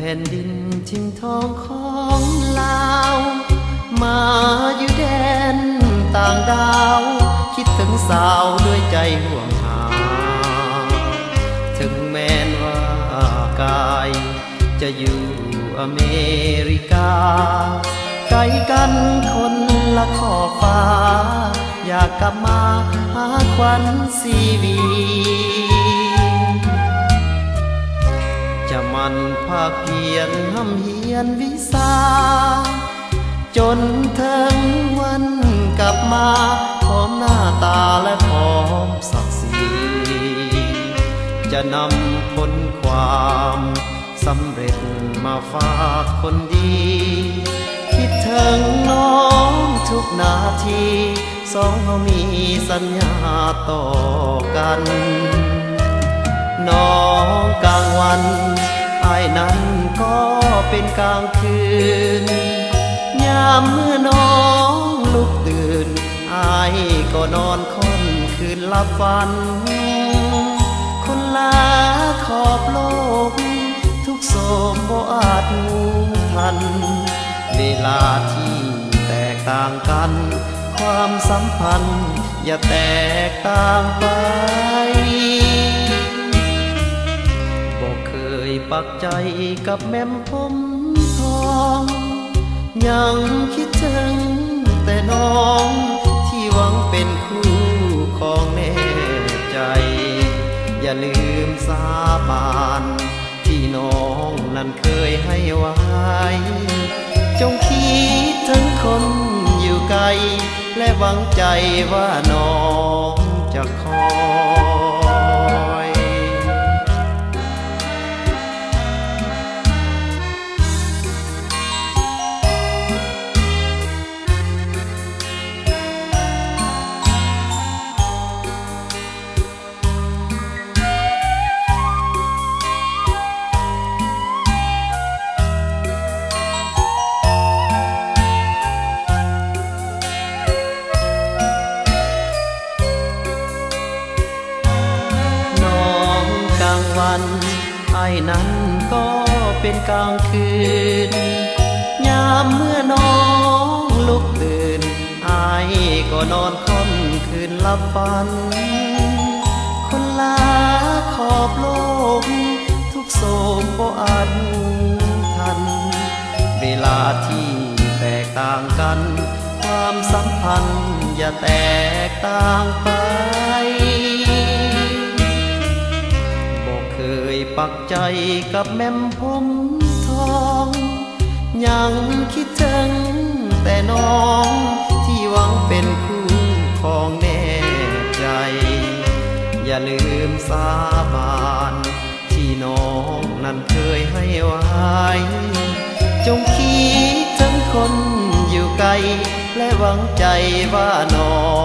ผ่นดินชิงทองของลาวมาอยู่แดนต่างดาวคิดถึงสาวด้วยใจห่วงหาถึงแม้นว่ากายจะอยู่อเมริกาไกลกันคนละขอบฟ้าอยากกลับมาหาควันซีวีจะมันภาคเพียรห้ำเฮียนวิสาจนถึงวันกลับมาพร้อมหน้าตาและพร้อมศักดิ์ศรีจะนำผลความสำเร็จมาฝากคนดีคิดถึงน้องทุกนาทีสองเรามีสัญญาต่อกันน้องกลางวันอ้ายนั้นก็เป็นกลางคืนยามเมื่อน้องลุกตื่นอ้ายก็นอนค่อนคืนหลับฝันคนลาขอบโลกทุกโศกบ่อาจงูทันเวลาที่แตกต่างกันความสัมพันธ์อย่าแตกต่างไปบอกเคยปักใจกับแม่มผมทองยังคิดถึงแต่น้องที่หวังเป็นคู่ของแน่ใจอย่าลืมสาบานที่น้องนั้นเคยให้ไว้จงคิดถึงคนอยู่ไกลและหวังใจว่าน้องจะคอยวันไอ้นั้นก็เป็นกลางคืนยามเมื่อน้องลุกตื่นไอ้ก็นอนค่อนคืนหลับฝันคนลาขอบโลกทุกโศกบ่อาจทันเวลาที่แตกต่างกันความสัมพันธ์อย่าแตกต่างไปเคยปักใจกับแม่มผมทองยังคิดถึงแต่น้องที่หวังเป็นคู่ของแน่ใจอย่าลืมสาบานที่น้องนั้นเคยให้ไว้จงคิดถึงคนอยู่ไกลและหวังใจว่าน้อง